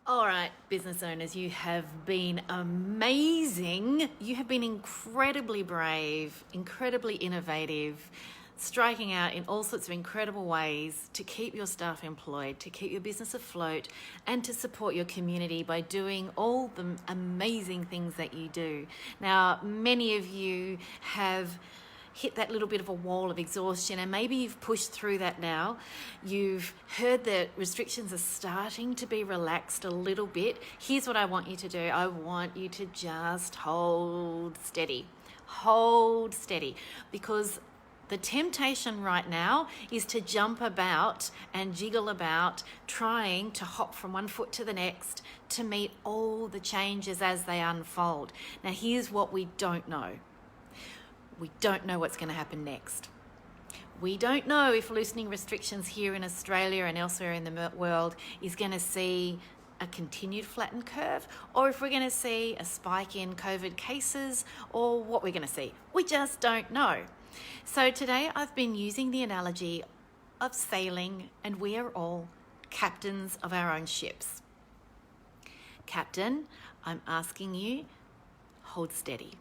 All right, business owners, you have been amazing. You have been incredibly brave, incredibly innovative, striking out in all sorts of incredible ways to keep your staff employed, to keep your business afloat, and to support your community by doing all the amazing things that you do. Now, many of you have hit that little bit of a wall of exhaustion, and maybe you've pushed through that now. You've heard that restrictions are starting to be relaxed a little bit. Here's what I want you to do. I want you to just hold steady. Hold steady, because the temptation right now is to jump about and jiggle about, trying to hop from one foot to the next to meet all the changes as they unfold. Now, here's what we don't know. We don't know what's going to happen next. We don't know if loosening restrictions here in Australia and elsewhere in the world is going to see a continued flattened curve, or if we're going to see a spike in COVID cases, or what we're going to see. We just don't know. So today I've been using the analogy of sailing, and we are all captains of our own ships. Captain, I'm asking you, hold steady.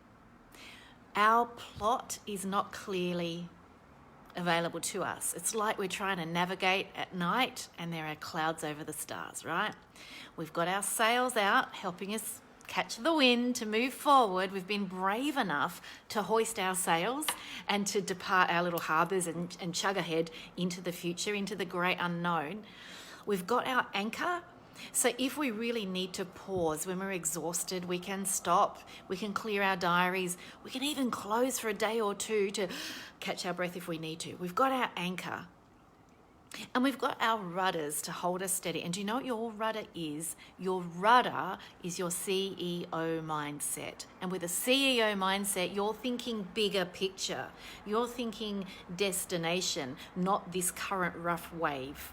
Our plot is not clearly available to us. It's like we're trying to navigate at night and there are clouds over the stars, right? We've got our sails out helping us catch the wind to move forward. We've been brave enough to hoist our sails and to depart our little harbours and chug ahead into the future, into the great unknown. We've got our anchor. So if we really need to pause when we're exhausted, we can stop, we can clear our diaries, we can even close for a day or two to catch our breath if we need to. We've got our anchor. And we've got our rudders to hold us steady. And do you know what your rudder is? Your rudder is your CEO mindset. And with a CEO mindset, you're thinking bigger picture. You're thinking destination, not this current rough wave.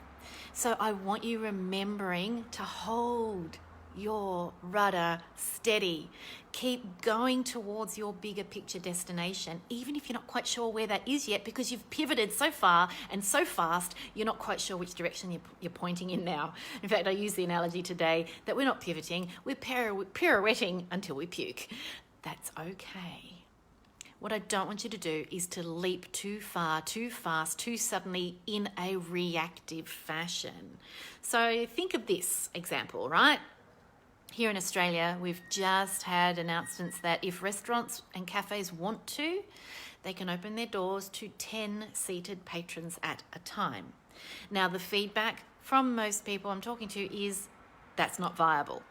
So I want you remembering to hold your rudder steady. Keep going towards your bigger picture destination, even if you're not quite sure where that is yet, because you've pivoted so far and so fast, you're not quite sure which direction you're pointing in now. In fact, I use the analogy today that we're not pivoting, we're pirouetting until we puke. That's okay. What I don't want you to do is to leap too far, too fast, too suddenly in a reactive fashion. So think of this example, right? Here in Australia, we've just had announcements that if restaurants and cafes want to, they can open their doors to 10 seated patrons at a time. Now, the feedback from most people I'm talking to is that's not viable.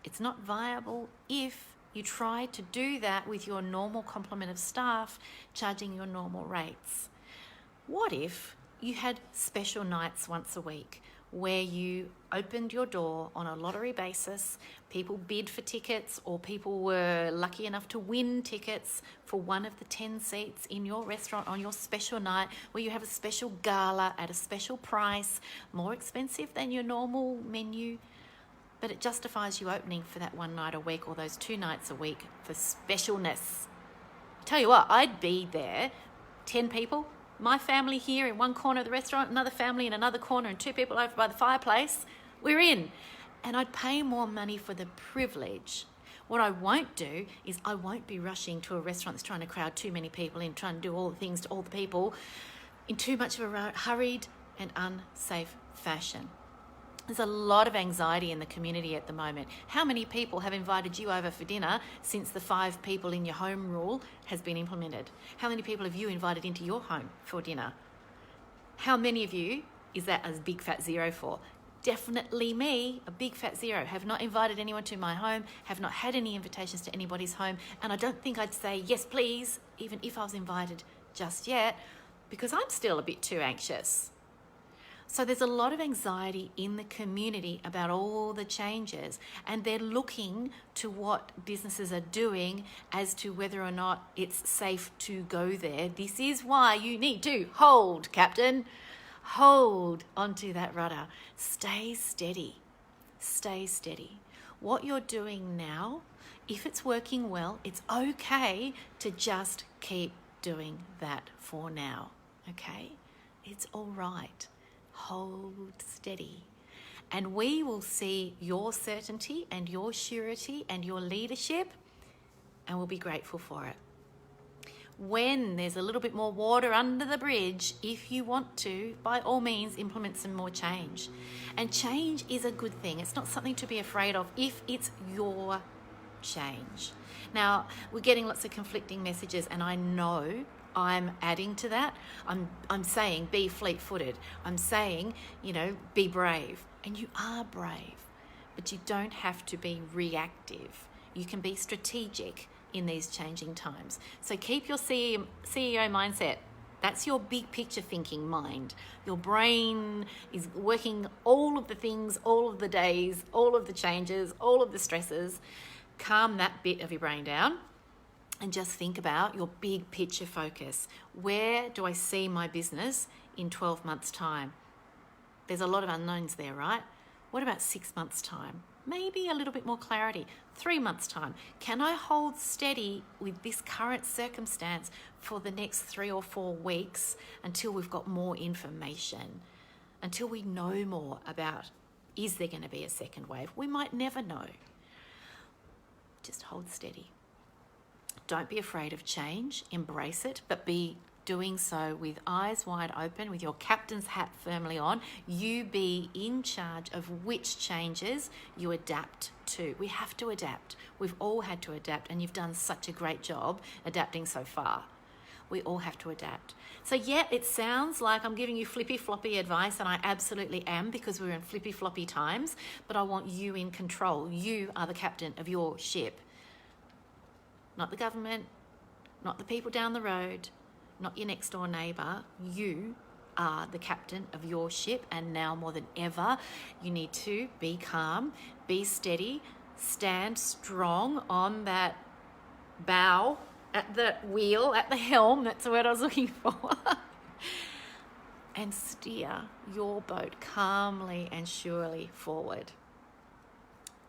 It's not viable if you try to do that with your normal complement of staff, charging your normal rates. What if you had special nights once a week where you opened your door on a lottery basis, people bid for tickets, or people were lucky enough to win tickets for one of the 10 seats in your restaurant on your special night, where you have a special gala at a special price, more expensive than your normal menu, but it justifies you opening for that one night a week or those 2 nights a week for specialness. Tell you what, I'd be there, 10 people, my family here in one corner of the restaurant, another family in another corner, and 2 people over by the fireplace. We're in. And I'd pay more money for the privilege. What I won't do is I won't be rushing to a restaurant that's trying to crowd too many people in, trying to do all the things to all the people in too much of a hurried and unsafe fashion. There's a lot of anxiety in the community at the moment. How many people have invited you over for dinner since the 5 people in your home rule has been implemented? How many people have you invited into your home for dinner? How many of you is that a big fat zero for? Definitely me, a big fat zero. Have not invited anyone to my home, have not had any invitations to anybody's home, and I don't think I'd say yes please, even if I was invited just yet, because I'm still a bit too anxious. So there's a lot of anxiety in the community about all the changes, and they're looking to what businesses are doing as to whether or not it's safe to go there. This is why you need to hold, Captain. Hold onto that rudder. Stay steady. Stay steady. What you're doing now, if it's working well, it's okay to just keep doing that for now, okay? It's all right. Hold steady. and we will see your certainty and your surety and your leadership, and we'll be grateful for it. When there's a little bit more water under the bridge, if you want to, by all means, implement some more change. And change is a good thing. It's not something to be afraid of if it's your change. Now, we're getting lots of conflicting messages, and I know I'm adding to that. I'm saying be fleet-footed. I'm saying, be brave. And you are brave, but you don't have to be reactive. You can be strategic in these changing times. So keep your CEO mindset. That's your big picture thinking mind. Your brain is working all of the things, all of the days, all of the changes, all of the stresses. Calm that bit of your brain down and just think about your big picture focus. Where do I see my business in 12 months' time? There's a lot of unknowns there, right? What about 6 months' time? Maybe a little bit more clarity. 3 months' time. Can I hold steady with this current circumstance for the next 3 or 4 weeks until we've got more information? Until we know more about, is there going to be a second wave? We might never know. Just hold steady. Don't be afraid of change. Embrace it, but be doing so with eyes wide open, with your captain's hat firmly on. You be in charge of which changes you adapt to. We have to adapt. We've all had to adapt, and you've done such a great job adapting so far. We all have to adapt. So yeah, it sounds like I'm giving you flippy floppy advice, and I absolutely am, because we're in flippy floppy times, but I want you in control. You are the captain of your ship. Not the government, not the people down the road, not your next door neighbour. You are the captain of your ship, and now more than ever, you need to be calm, be steady, stand strong on that bow, at the wheel, at the helm, that's the word I was looking for, and steer your boat calmly and surely forward.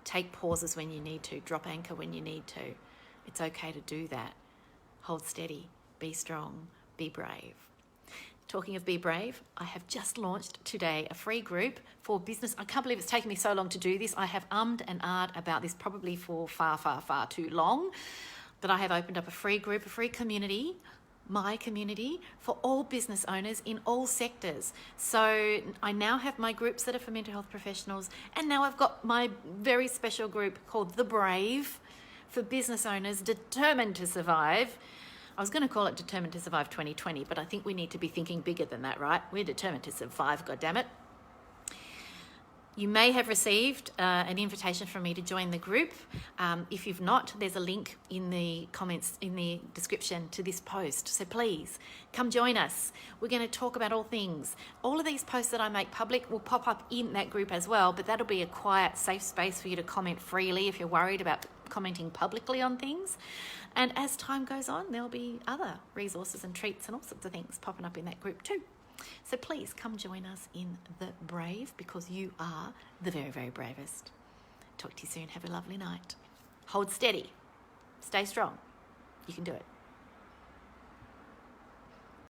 Take pauses when you need to, drop anchor when you need to. It's okay to do that. Hold steady, be strong, be brave. Talking of be brave, I have just launched today a free group for business. I can't believe it's taken me so long to do this. I have ummed and ahed about this probably for far, far, far too long. But I have opened up a free group, a free community, my community, for all business owners in all sectors. So I now have my groups that are for mental health professionals, and now I've got my very special group called The Brave for business owners determined to survive. I was going to call it Determined to Survive 2020, but I think we need to be thinking bigger than that, right? We're determined to survive, goddammit. You may have received an invitation from me to join the group. If you've not, there's a link in the comments, in the description to this post. So please come join us. We're going to talk about all things. All of these posts that I make public will pop up in that group as well, but that'll be a quiet, safe space for you to comment freely if you're worried about commenting publicly on things. And as time goes on, there'll be other resources and treats and all sorts of things popping up in that group too. So please come join us in The Brave, because you are the very, very bravest. Talk to you soon. Have a lovely night. Hold steady. Stay strong. You can do it.